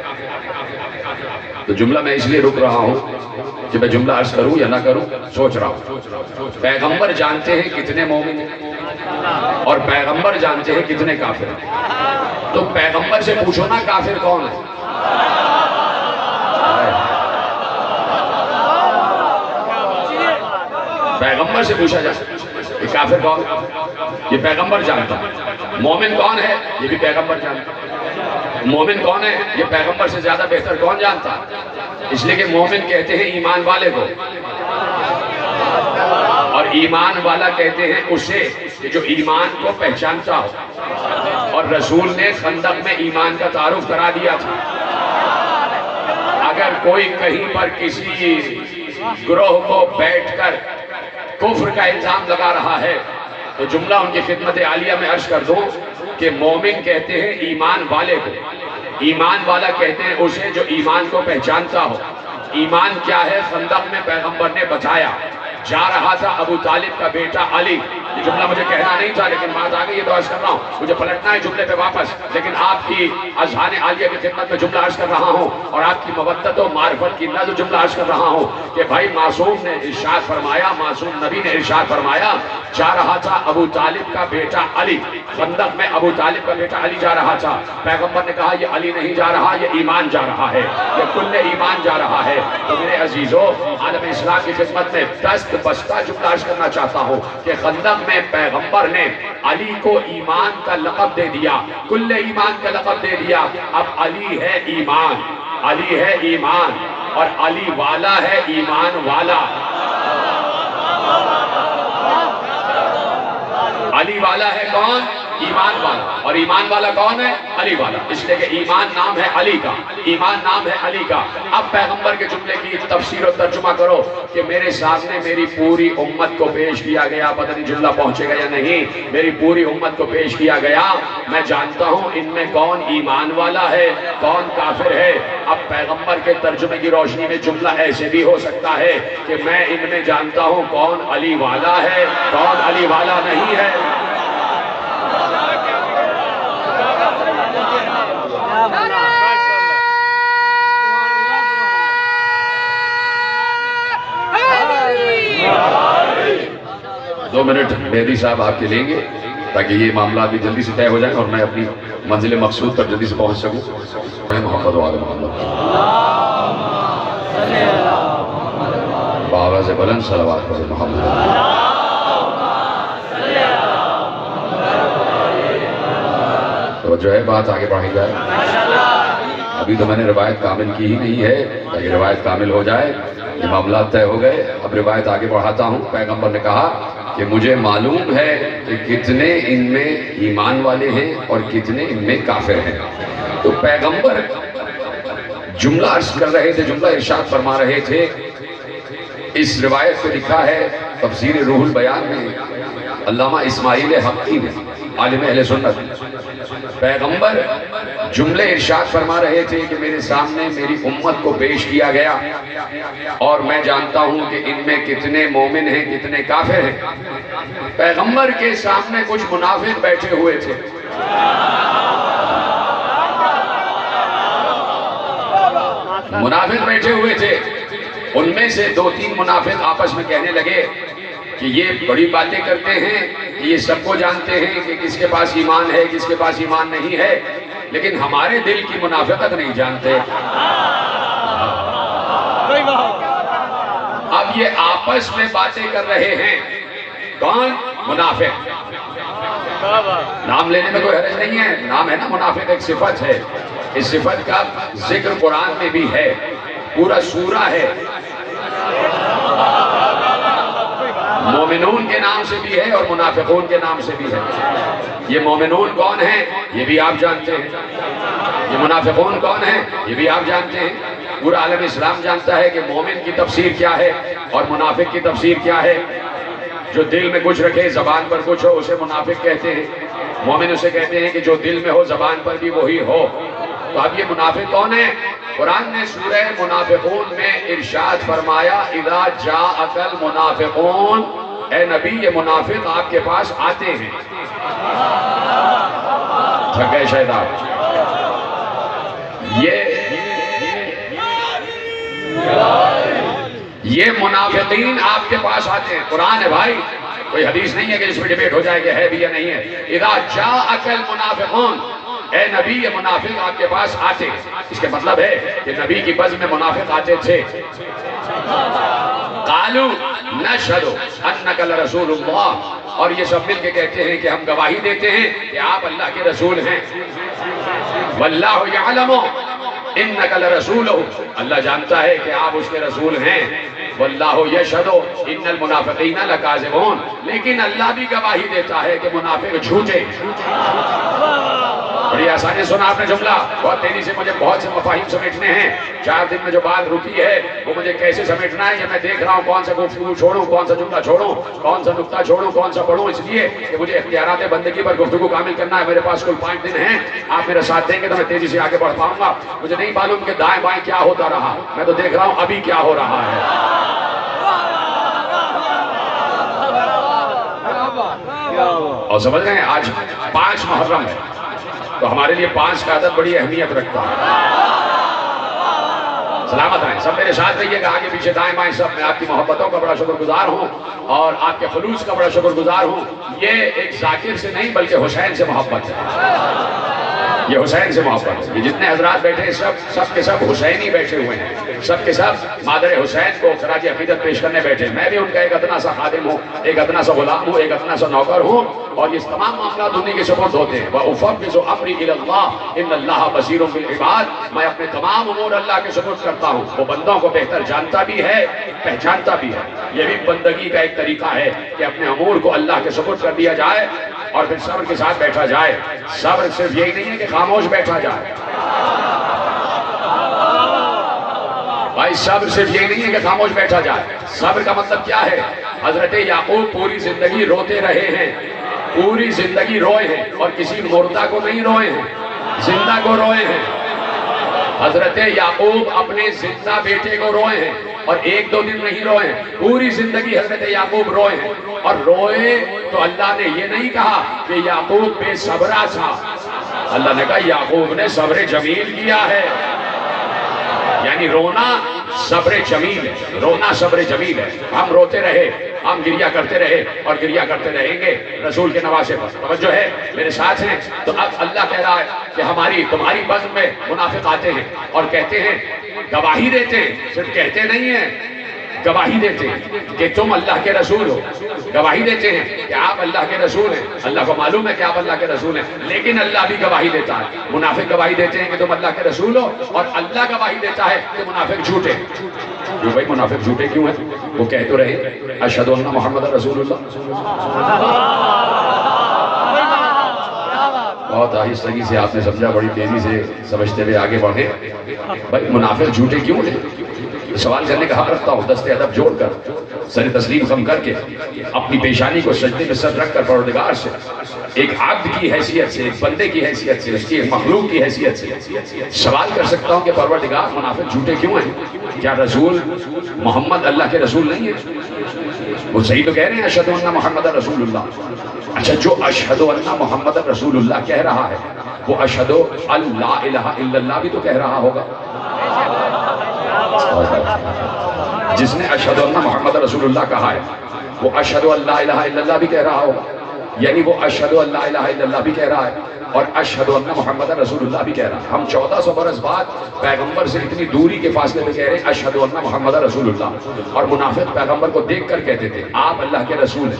تو جملہ میں اس لیے رک رہا ہوں کہ میں جملہ عرض کروں یا نہ کروں، سوچ رہا ہوں۔ پیغمبر جانتے ہیں کتنے مومن ہیں اور پیغمبر جانتے ہیں کتنے کافر ہیں، تو پیغمبر سے پوچھو نا کافر کون ہے۔ پیغمبر سے پوچھا جائے کہ کافر کون ہے، یہ پیغمبر جانتا ہے۔ مومن کون ہے، یہ بھی پیغمبر جانتا ہے۔ مومن کون ہے، یہ پیغمبر سے زیادہ بہتر کون جانتا ہے؟ اس لیے کہ مومن کہتے ہیں ایمان والے کو، اور ایمان والا کہتے ہیں اسے جو ایمان کو پہچانتا ہو، اور رسول نے خندق میں ایمان کا تعارف کرا دیا تھا۔ اگر کوئی کہیں پر کسی گروہ کو بیٹھ کر کفر کا الزام لگا رہا ہے تو جملہ ان کی خدمت عالیہ میں عرض کر دوں کہ مومن کہتے ہیں ایمان والے کو، ایمان والا کہتے ہیں اسے جو ایمان کو پہچانتا ہو۔ ایمان کیا ہے، خندق میں پیغمبر نے بتایا۔ جا رہا تھا ابو طالب کا بیٹا علی، یہ جملہ مجھے کہنا نہیں تھا لیکن بات آ گئی ہے تو عرض کر رہا ہوں، مجھے پلٹنا ہے جملے پہ واپس، لیکن آپ کی اذہان عالیہ کی خدمت میں جملہ عرض کر رہا ہوں اور آپ کی مودت و معرفت کی نظر جملہ عرض کر رہا ہوں کہ بھائی معصوم نے ارشاد فرمایا، معصوم نبی نے ارشاد فرمایا، جا رہا تھا ابو طالب کا بیٹا علی، خندق میں ابو طالب کا بیٹا علی جا رہا تھا۔ پیغمبر نے کہا یہ علی نہیں جا رہا، یہ ایمان جا رہا ہے، یہ کل ایمان جا رہا ہے۔ تو میرے عزیزو، عالم اسلام کی خدمت میں دست بستہ جملہ عرض کرنا چاہتا ہوں کہ خندق میں پیغمبر نے علی کو ایمان کا لقب دے دیا، کل ایمان کا لقب دے دیا۔ اب علی ہے ایمان، علی ہے ایمان، اور علی والا ہے ایمان والا۔ علی والا ہے کون؟ ایمان والا، اور ایمان والا کون ہے؟ علی والا، اس لیے کہ ایمان نام ہے علی کا، ایمان نام ہے علی کا۔ اب پیغمبر کے جملے کی تفسیر و ترجمہ کرو کہ میرے سامنے میری پوری امت کو پیش کیا گیا، پتہ نہیں جملہ پہنچے گا یا نہیں، میری پوری امت کو پیش کیا گیا، میں جانتا ہوں ان میں کون ایمان والا ہے، کون کافر ہے۔ اب پیغمبر کے ترجمے کی روشنی میں جملہ ایسے بھی ہو سکتا ہے کہ میں ان میں جانتا ہوں کون علی والا ہے، کون علی والا نہیں ہے۔ دو منٹ مہدی صاحب آپ کے لیں گے تاکہ یہ معاملات بھی جلدی سے طے ہو جائیں اور میں اپنی منزل مقصود پر جلدی سے پہنچ سکوں۔ محمد و آل محمد، بابا سے بلند صلوات پر محمد۔ تو جو ہے بات آگے بڑھائی جائے، ابھی تو میں نے روایت کامل کی ہی نہیں ہے، تاکہ روایت کامل ہو جائے، یہ معاملات طے ہو گئے۔ اب روایت آگے بڑھاتا ہوں۔ پیغمبر نے کہا کہ مجھے معلوم ہے کہ کتنے ان میں ایمان والے ہیں اور کتنے ان میں کافر ہیں۔ تو پیغمبر جملہ عرض کر رہے تھے، جملہ ارشاد فرما رہے تھے۔ اس روایت پہ لکھا ہے تفسیر روح البیان میں، علامہ اسماعیل حقی نے، عالم اہل سنت، پیغمبر جملے ارشاد فرما رہے تھے کہ میرے سامنے میری امت کو پیش کیا گیا اور میں جانتا ہوں کہ ان میں کتنے مومن ہیں کتنے کافر ہیں۔ پیغمبر کے سامنے کچھ منافق بیٹھے ہوئے تھے، منافق بیٹھے ہوئے تھے، ان میں سے دو تین منافق آپس میں کہنے لگے کہ یہ بڑی باتیں کرتے ہیں، یہ سب کو جانتے ہیں کہ کس کے پاس ایمان ہے کس کے پاس ایمان نہیں ہے، لیکن ہمارے دل کی منافقت نہیں جانتے۔ اب یہ آپس میں باتیں کر رہے ہیں، کون؟ منافق۔ نام لینے میں کوئی حرج نہیں ہے، نام ہے نا منافق، ایک صفت ہے، اس صفت کا ذکر قرآن میں بھی ہے، پورا سورہ ہے، مومنون کے نام سے بھی ہے اور منافقون کے نام سے بھی ہے۔ یہ مومنون کون ہیں یہ بھی آپ جانتے ہیں، یہ منافقون کون ہیں یہ بھی آپ جانتے ہیں۔ پورا عالم اسلام جانتا ہے کہ مومن کی تفسیر کیا ہے اور منافق کی تفسیر کیا ہے۔ جو دل میں کچھ رکھے زبان پر کچھ ہو اسے منافق کہتے ہیں، مومن اسے کہتے ہیں کہ جو دل میں ہو زبان پر بھی وہی ہو۔ تو اب یہ منافق کون ہے؟ قرآن نے سورہ منافقون میں ارشاد فرمایا اذا جاءک المنافقون، اے نبی یہ منافق آپ کے پاس آتے ہیں۔ تھک گئے شاید آپ؟ یہ منافقین آپ کے پاس آتے ہیں، قرآن ہے بھائی، کوئی حدیث نہیں ہے کہ جس میں ڈیبیٹ ہو جائے کہ ہے بھی یا نہیں ہے۔ اذا جاءک المنافقون، اے نبی یہ منافق آپ کے پاس آتے ہیں۔ اس کے مطلب ہے کہ نبی کی بزم میں منافق آتے تھے۔ قالوا نشہد انک لرسول اللہ، اور یہ سب مل کے کہتے ہیں کہ ہم گواہی دیتے ہیں کہ آپ اللہ کے رسول ہیں۔ واللہ یعلم انک لرسولہ، اللہ جانتا ہے کہ آپ اس کے رسول ہیں۔ واللہ یشہد ان المنافقین لکاذبون، لیکن اللہ بھی گواہی دیتا ہے کہ منافق جھوٹے۔ بڑی آسانی سنا آپ نے جملہ، بہت تیزی سے مجھے بہت سے مفاہیم سمیٹنے ہیں۔ 4 دن میں جو بات رکی ہے وہ مجھے کیسے سمیٹنا ہے یہ میں دیکھ رہا ہوں، کون سا گفتگو چھوڑوں، کون سا جملہ چھوڑوں، کون سا نکتہ چھوڑوں، کون سا پڑھوں، اس لیے کہ مجھے اختیارات بندگی پر گفتگو کامل کرنا ہے۔ میرے پاس کل 5 دن ہیں، آپ میرا ساتھ دیں گے تو میں تیزی سے آگے بڑھ پاؤں گا۔ مجھے نہیں معلوم کہ دائیں بائیں کیا ہوتا رہا، میں تو دیکھ رہا ہوں ابھی کیا ہو رہا ہے۔ اور سمجھ رہے ہیں آج 5 محرم ہے تو ہمارے لیے 5 کا عدد بڑی اہمیت رکھتا ہے۔ سلامت رہیں، سب میرے ساتھ رہیے گا، آگے پیچھے دائیں بائیں سب۔ میں آپ کی محبتوں کا بڑا شکر گزار ہوں اور آپ کے خلوص کا بڑا شکر گزار ہوں۔ یہ ایک ذاکر سے نہیں بلکہ حسین سے محبت ہے، یہ حسین سے محبت ہے۔ یہ جتنے حضرات بیٹھے ہیں سب کے سب حسینی بیٹھے ہوئے ہیں، سب کے سب مادر حسین کو خراج عقیدت پیش کرنے بیٹھے ہیں۔ میں بھی ان کا ایک ادنا سا خادم ہوں، ایک ادنا سا غلام ہوں، ایک ادنا سا نوکر ہوں، اور یہ تمام معاملات انہی کے سپرد ہوتے ہیں۔ وَأُفَوِّضُ أَمْرِي إِلَى اللَّهِ إِنَّ اللَّهَ بَصِيرٌ بِالْعِبَادِ، میں اپنے تمام امور اللہ کے سپرد کرتا ہوں، وہ بندوں کو بہتر جانتا بھی ہے، پہچانتا بھی ہے۔ یہ بھی بندگی کا ایک طریقہ ہے کہ اپنے امور کو اللہ کے سپرد کر دیا جائے اور پھر صبر کے ساتھ بیٹھا جائے۔ صبر صرف یہی نہیں ہے کہ خاموش بیٹھا جائے، بھائی صبر صرف یہی نہیں ہے کہ خاموش بیٹھا جائے۔ صبر کا مطلب کیا ہے؟ حضرت یعقوب پوری زندگی روتے رہے ہیں، پوری زندگی روئے ہیں، اور کسی مردہ کو نہیں روئے ہیں، زندہ کو روئے ہیں۔ حضرت یعقوب اپنے زندہ بیٹے کو روئے ہیں اور 1-2 دن نہیں روئے ہیں، پوری زندگی حضرت یعقوب روئے ہیں۔ اور روئے تو اللہ نے یہ نہیں کہا کہ یعقوب بے صبرہ تھا، اللہ نے کہا یعقوب نے صبر جمیل کیا ہے، یعنی رونا صبر جمیل ہے، رونا صبر جمیل ہے۔ ہم روتے رہے، ہم گریہ کرتے رہے اور گریہ کرتے رہیں گے رسول کے نواسے پر۔ توجہ ہے میرے ساتھ ہیں؟ تو اب اللہ کہہ رہا ہے کہ تمہاری بزم میں منافق آتے ہیں اور کہتے ہیں، گواہی دیتے ہیں، صرف کہتے نہیں ہیں، گواہی دیتے ہیں کہ تم اللہ کے رسول ہو، گواہی دیتے ہیں کہ آپ اللہ کے رسول ہیں، اللہ کو معلوم ہے کہ آپ اللہ کے رسول ہیں، لیکن اللہ بھی گواہی دیتا ہے۔ منافق گواہی دیتے ہیں کہ تم اللہ کے رسول ہو اور اللہ گواہی دیتا ہے کہ منافق جھوٹے۔ کیوں بھائی منافق جھوٹے کیوں ہیں؟ وہ کہہ تو رہے اشہد ان محمد رسول اللہ۔ بہت آہستگی سے آپ نے سمجھا، بڑی تیزی سے سمجھتے ہوئے آگے بڑھے۔ بھائی منافق جھوٹے کیوں ہیں؟ سوال کرنے کا حق رکھتا ہوں، دست ادب جوڑ کر، سر تسلیم خم کر کے، اپنی پیشانی کو سجدے میں سر رکھ کر پروردگار سے ایک عبد کی حیثیت سے، ایک بندے کی حیثیت سے، اس کی ایک مخلوق کی حیثیت سے سوال کر سکتا ہوں کہ پروردگار منافق جھوٹے کیوں ہیں؟ کیا رسول محمد اللہ کے رسول نہیں ہے؟ وہ صحیح تو کہہ رہے ہیں اشہد ان محمد رسول اللہ۔ اچھا جو اشہد ان محمد رسول اللہ کہہ رہا ہے وہ اشہد اللہ الہ الا اللہ بھی تو کہہ رہا ہوگا۔ جس نے اشہد ان محمد رسول اللہ کہا ہے وہ اشہد اللہ الہ الا اللہ بھی کہہ رہا ہوگا، یعنی وہ اشہد اللہ الہ الا اللہ بھی کہہ رہا ہے اور اشہد ان محمد رسول اللہ بھی کہہ رہا ہے۔ ہم 1400 برس بعد پیغمبر سے اتنی دوری کے فاصلے پہ کہہ رہے ہیں اشہد ان محمد رسول اللہ، اور منافق پیغمبر کو دیکھ کر کہتے تھے آپ اللہ کے رسول ہیں۔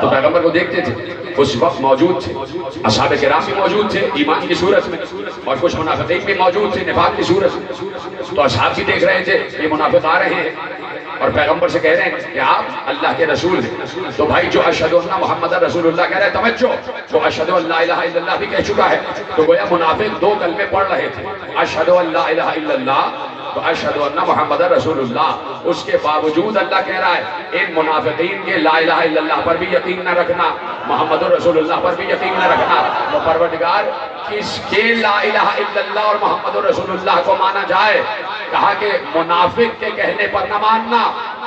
تو پیغمبر کو دیکھتے تھے، اس وقت موجود تھے، اصحاب کرام بھی موجود تھے ایمان کی صورت میں، اور کچھ منافقین بھی موجود تھے نفاق کی صورت میں۔ تو اصحاب بھی دیکھ رہے تھے یہ منافق آ رہے ہیں اور پیغمبر سے کہہ رہے ہیں کہ آپ اللہ کے رسول ہیں۔ تو بھائی جو اشہد ان محمد رسول اللہ کہہ رہے ہیں، توجہ، وہ اشہد ان لا الہ الا اللہ بھی کہہ چکا ہے۔ تو گویا منافق دو کلمے پڑھ رہے تھے، اشہد ان لا الہ الا اللہ تو اشہد ان محمد رسول اللہ، اس کے باوجود اللہ کہہ رہا ہے ان منافقین کے لا الہ الا اللہ پر بھی یقین نہ رکھنا، محمد رسول اللہ پر بھی یقین نہ رکھنا۔ تو پروردگار کس کے لا الہ الا اللہ اور محمد رسول اللہ کو مانا جائے؟ کہا کہ منافق کے کہنے پر نہ ماننا،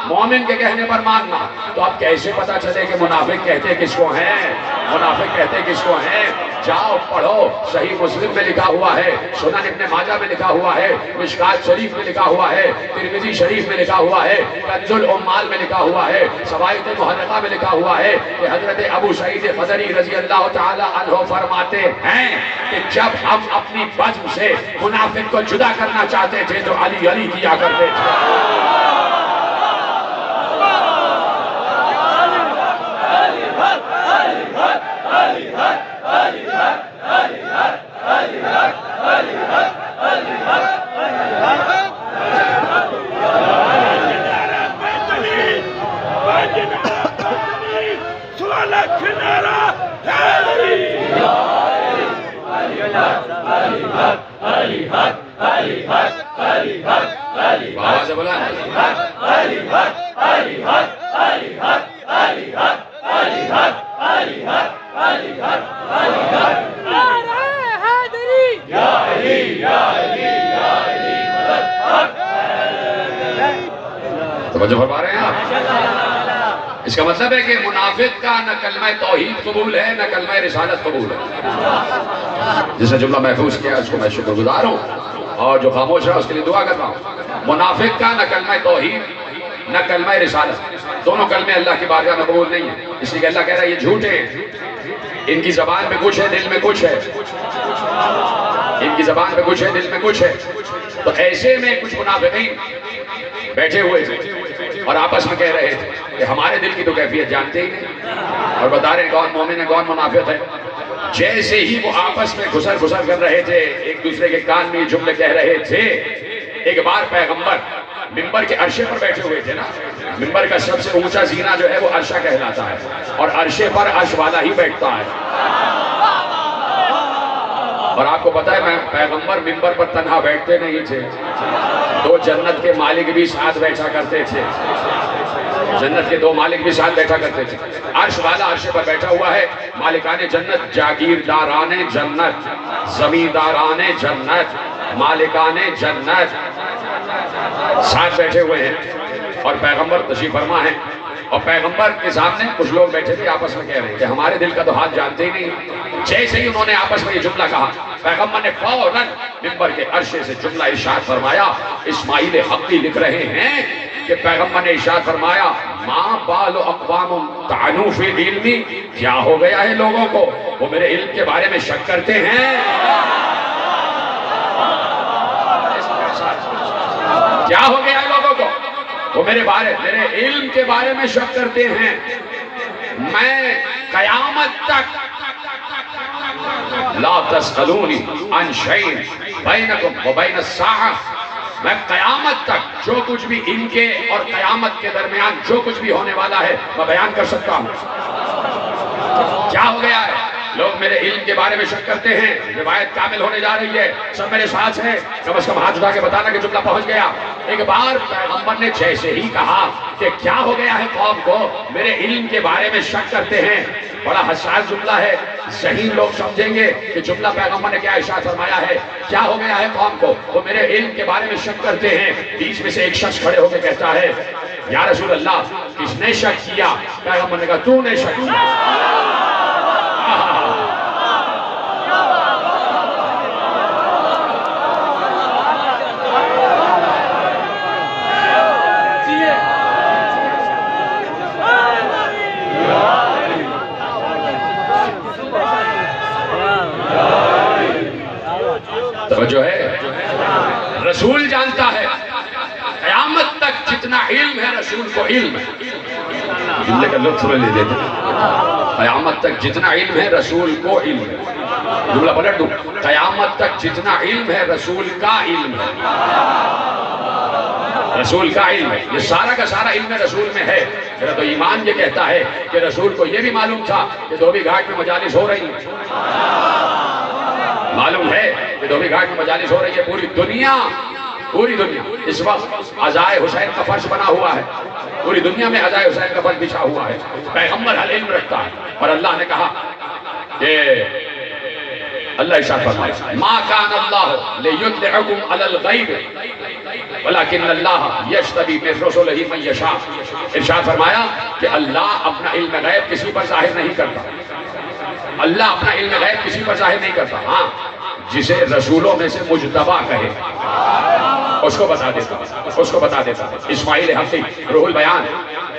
مومن کے کہنے پر ماننا۔ تو اب کیسے پتا چلے کہ منافق کہتے کس کو ہیں؟ منافق کہتے کس کو ہیں؟ جاؤ پڑھو، صحیح مسلم میں لکھا ہوا ہے، سنن ابن ماجہ میں لکھا ہوا ہے، مشکات شریف میں لکھا ہوا ہے، ترمذی شریف میں لکھا ہوا ہے، کنز العمال میں لکھا ہوا ہے، سوائط محرقہ میں لکھا ہوا ہے کہ حضرت ابو سعید خدری رضی اللہ تعالی عنہ فرماتے ہیں کہ جب ہم اپنی بزم سے منافق کو جدا کرنا چاہتے تھے تو علی علی کیا کرتے تھے۔ بابا سے بولا توجہ فرما رہے ہیں آپ؟ اس کا مطلب ہے کہ منافق کا نہ کلمہ توحید قبول ہے نہ کلمہ رسالت قبول ہے۔ جس نے جملہ محفوظ کیا اس کو میں شکر گزار ہوں، اور جو خاموش ہے اس کے لیے دعا کرتا ہوں۔ منافق کا نہ کلمہ توحید نہ کلمہ رسالت، دونوں کلمے اللہ کی بارگاہ میں قبول نہیں ہیں، اس لیے کہ اللہ کہہ رہا ہے یہ جھوٹے ہیں، ان کی زبان میں کچھ ہے دل میں کچھ ہے، ان کی زبان میں کچھ ہے دل میں کچھ ہے۔ تو ایسے میں کچھ منافقین بیٹھے ہوئے تھے اور آپس میں کہہ رہے تھے کہ ہمارے دل کی تو کیفیت جانتے ہی نہیں، اور بتا رہے کون مومن ہے کون منافق ہے۔ جیسے ہی وہ آپس میں گھسر گھسر کر رہے تھے، ایک دوسرے کے کان میں یہ جملے کہہ رہے تھے، ایک بار پیغمبر منبر کے عرشے پر بیٹھے ہوئے تھے نا، منبر کا سب سے اونچا زینہ جو ہے وہ عرشہ کہلاتا ہے، اور عرشے پر عرش والا ہی بیٹھتا ہے۔ اور آپ کو پتا ہے پیغمبر منبر پر تنہا بیٹھتے نہیں تھے، دو جنت کے مالک بھی ساتھ بیٹھا کرتے تھے، جنت کے دو مالک بھی ساتھ بیٹھا کرتے تھے۔ عرش والا عرش پر بیٹھا ہوا ہے، مالکان جنت، جاگیرداران جنت، زمینداران جنت، مالکان جنت ساتھ بیٹھے ہوئے ہیں، اور پیغمبر تشریف فرما ہے، اور پیغمبر کے سامنے کچھ لوگ بیٹھے تھے آپس میں کہہ رہے ہیں کہ ہمارے دل کا تو حال جانتے ہی نہیں۔ جیسے ہی انہوں نے آپس میں یہ جملہ کہا، پیغمبر نے فوراً منبر کے عرشے سے جملہ ارشاد فرمایا۔ اسماعیل حقی لکھ رہے ہیں کہ پیغمبر نے ارشاد فرمایا، ماں بال اقوام طعنوا فی علمی، کیا ہو گیا ہے لوگوں کو، وہ میرے علم کے بارے میں شک کرتے ہیں، کیا ہو گیا ہے لوگوں کو، وہ میرے علم کے بارے میں شک کرتے ہیں۔ میں قیامت تک لا تسألونی عن شیء بینکم وبین الساعہ، میں قیامت تک جو کچھ بھی ان کے اور قیامت کے درمیان جو کچھ بھی ہونے والا ہے میں بیان کر سکتا ہوں۔ کیا ہو گیا ہے، لوگ میرے علم کے بارے میں شک کرتے ہیں، روایت کامل ہونے جا رہی ہے، سب میرے ساتھ ہیں، کم از کم ہاتھ اٹھا کے بتانا کہ جملہ پہنچ گیا۔ ایک بار پیغمبر نے جیسے ہی کہا کہ کیا ہو گیا ہے قوم کو، میرے علم کے بارے میں شک کرتے ہیں، بڑا حساس جملہ ہے، ذہین لوگ سمجھیں گے کہ جملہ پیغمبر نے کیا ارشاد فرمایا ہے، کیا ہو گیا ہے قوم کو، وہ میرے علم کے بارے میں شک کرتے ہیں۔ بیچ میں سے ایک شخص کھڑے ہو کے کہتا ہے، یا رسول اللہ کس نے شک کیا؟ پیغمبر نے کہا تو نے شک کیا۔ جو ہے رسول جانتا ہے، قیامت تک جتنا علم ہے رسول کو علم ہے، جملے کا لطف لے لیتے قیامت تک جتنا علم ہے رسول کو علم ہے. جملہ پلٹ دوں, قیامت تک جتنا علم ہے رسول کا علم ہے. رسول کا علم ہے, یہ سارا کا سارا علم رسول میں ہے. میرا تو ایمان یہ کہتا ہے کہ رسول کو یہ بھی معلوم تھا کہ دھوبی گھاٹ میں مجالس ہو رہی ہیں. معلوم ہے کہ دھوبی گھاٹ میں مجالس ہو رہی ہے. پوری دنیا اس وقت عزائے حسین کا فرش بنا ہوا ہے. پوری دنیا میں عزائے حسین کا فرش بچھا ہوا ہے. پیغمبر حل علم رکھتا ہے, اور اللہ نے کہا کہ اللہ ارشاد فرمایا ما کان اللہ لیطلعکم علی الغیب ولکن اللہ یجتبی من رسلہ من یشاء. ارشاد فرمایا کہ اللہ اپنا علم غیب کسی پر ظاہر نہیں کرتا. اللہ اپنا علم غیب کسی پر ظاہر نہیں کرتا. ہاں, جسے رسولوں میں سے مجتبی کہے اس کو بتا دیتا. اسماعیل حقی روح البیان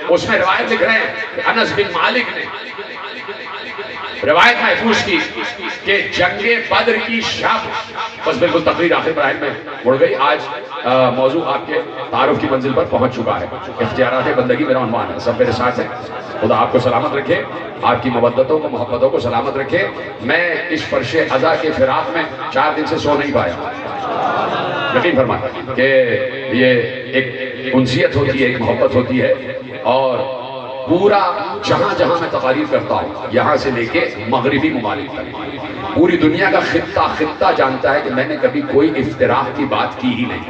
اس میں روایت لکھ رہے ہیں کہ انس بن مالک نے روایت محفوظ کی کہ جنگ بدر کی شب, بس بالکل تقریر آخر براہم میں مڑ گئی. آج موضوع آپ کے تعارف کی منزل پر پہنچ چکا ہے. اختیارات بندگی میرا عنوان ہے, سب میرے ساتھ ہے. خدا آپ کو سلامت رکھے, آپ کی مودتوں کو محبتوں کو سلامت رکھے. میں اس فرش عزا کے فراق میں 4 دن سے سو نہیں پایا. یقین فرمائیں کہ یہ ایک انسیت ہوتی ہے, ایک محبت ہوتی ہے. اور پورا جہاں جہاں میں تقاریر کرتا ہوں, یہاں سے لے کے مغربی ممالک تک, پوری دنیا کا خطہ جانتا ہے کہ میں نے کبھی کوئی افتراق کی بات کی ہی نہیں.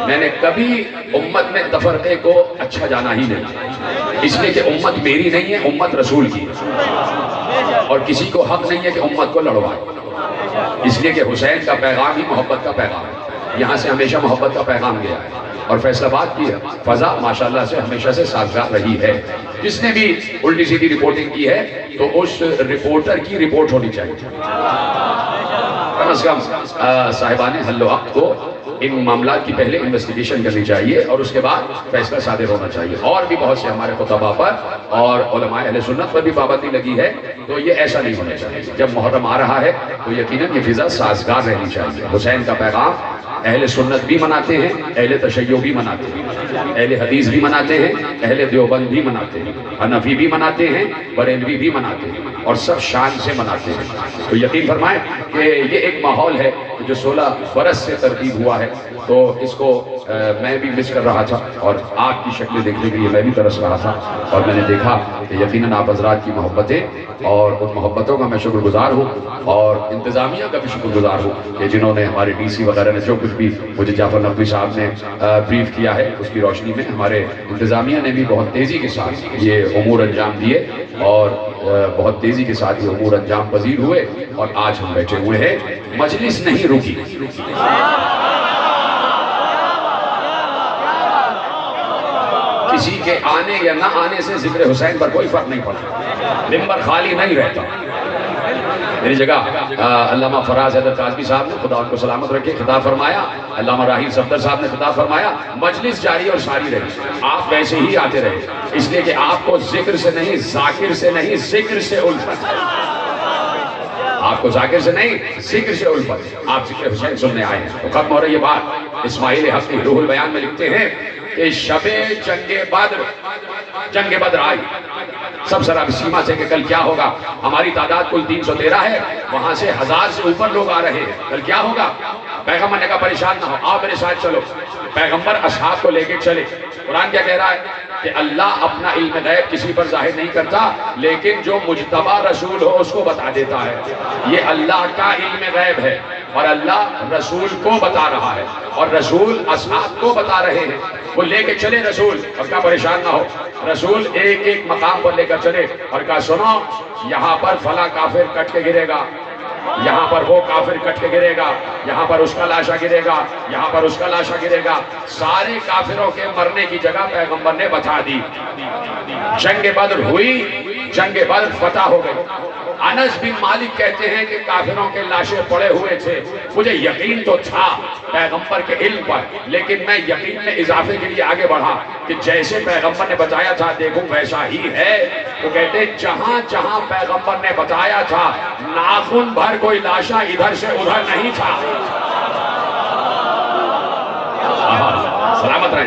میں نے کبھی امت میں تفرقے کو اچھا جانا ہی نہیں, اس لیے کہ امت میری نہیں ہے, امت رسول کی ہے. اور کسی کو حق نہیں ہے کہ امت کو لڑوائے, اس لیے کہ حسین کا پیغام ہی محبت کا پیغام ہے. یہاں سے ہمیشہ محبت کا پیغام گیا ہے. اور فیصل آباد کی فضا ماشاءاللہ سے ہمیشہ سے سازگار رہی ہے. جس نے بھی الٹی سیدھی رپورٹنگ کی ہے تو اس رپورٹر کی رپورٹ ہونی چاہیے. کم از کم صاحبان حل و عقد کو ان معاملات کی پہلے انویسٹیگیشن کرنی چاہیے اور اس کے بعد فیصلہ صادر ہونا چاہیے. اور بھی بہت سے ہمارے خطباء پر اور علماء اہل سنت پر بھی پابندی لگی ہے, تو یہ ایسا نہیں ہونا چاہیے. جب محرم آ رہا ہے تو یقیناً یہ فضا سازگار رہنی چاہیے. حسین کا پیغام اہل سنت بھی مناتے ہیں, اہل تشیع بھی مناتے ہیں, اہل حدیث بھی مناتے ہیں, اہل دیوبند بھی مناتے ہیں, حنفی بھی مناتے ہیں, بریلوی بھی مناتے ہیں, اور سب شان سے مناتے ہیں. تو یقین فرمائیں کہ یہ ایک ماحول ہے جو 16 برس سے ترتیب ہوا ہے. تو اس کو میں بھی مس کر رہا تھا, اور آپ کی شکلیں دیکھنے کے لیے میں بھی ترس رہا تھا. اور میں نے دیکھا کہ یقیناً آپ حضرات کی محبتیں اور ان محبتوں کا میں شکر گزار ہوں, اور انتظامیہ کا بھی شکر گزار ہوں کہ جنہوں نے ہمارے ڈی سی وغیرہ نے جو کچھ بھی مجھے جعفر نقوی صاحب نے بریف کیا ہے اس کی روشنی میں ہمارے انتظامیہ نے بھی بہت تیزی کے ساتھ یہ امور انجام دیے, اور بہت تیزی کے ساتھ یہ امور انجام پذیر ہوئے. اور آج ہم بیٹھے ہوئے ہیں, مجلس نہیں رکی. کسی کے آنے یا نہ آنے سے ذکر حسین پر کوئی فرق نہیں پڑتا, منبر خالی نہیں رہتا. میری جگہ علامہ فراز حیدر کاظمی صاحب نے خدا ان کو سلامت رکھے خطاب فرمایا, علامہ راحیل صفدر صاحب نے خطاب فرمایا, مجلس جاری اور ساری رہی, آپ ویسے ہی آتے رہے, اس لیے کہ آپ کو ذکر سے نہیں, ذاکر سے نہیں, ذکر سے الفت ہے. آپ کو ذاکر سے نہیں, ذکر سے الفت. آپ ذکر حسین سننے آئے ہیں تو ختم ہو رہی ہے بات. اسماعیل حقی روح البیان میں لکھتے ہیں کہ شب جنگ بدر آئی, سب سراب سیما سے کہ کل کیا ہوگا. ہماری تعداد کل 313 ہے, وہاں سے 1000 سے اوپر لوگ آ رہے ہیں, کل کیا ہوگا. پیغمبر نے کہا پریشان نہ ہو, آپ میرے ساتھ چلو. پیغمبر اصحاب کو لے کے چلے. قرآن کیا کہہ رہا ہے کہ اللہ اپنا علم غیب کسی پر ظاہر نہیں کرتا, لیکن جو مجتبی رسول ہو اس کو بتا دیتا ہے. یہ اللہ کا علم غیب ہے, اور اللہ رسول کو بتا رہا ہے, اور رسول اصحاب کو بتا رہے ہیں. وہ لے کے چلے رسول, اور کہا پریشان نہ ہو. رسول ایک ایک مقام پر لے کر چلے اور کہا سنو, یہاں پر فلاں کافر کٹ کے گرے گا, یہاں پر وہ کافر کٹ کے گرے گا, یہاں پر اس کا لاشا گرے گا, یہاں پر اس کا لاشا گرے گا. سارے کافروں کے مرنے کی جگہ پیغمبر نے بتا دی. جنگ بدر ہوئی, جنگ بدر فتح ہو گئی. انس بن مالک کہتے ہیں کہ کافروں کے لاشیں پڑے ہوئے تھے. مجھے یقین تو تھا پیغمبر کے علم پر, لیکن میں یقین میں اضافے کے لیے آگے بڑھا کہ جیسے پیغمبر نے بتایا تھا دیکھو ویسا ہی ہے. تو کہتے ہیں جہاں جہاں پیغمبر نے بتایا تھا ناخن بھر کوئی لاشا ادھر سے ادھر نہیں تھا. سلامت رہے.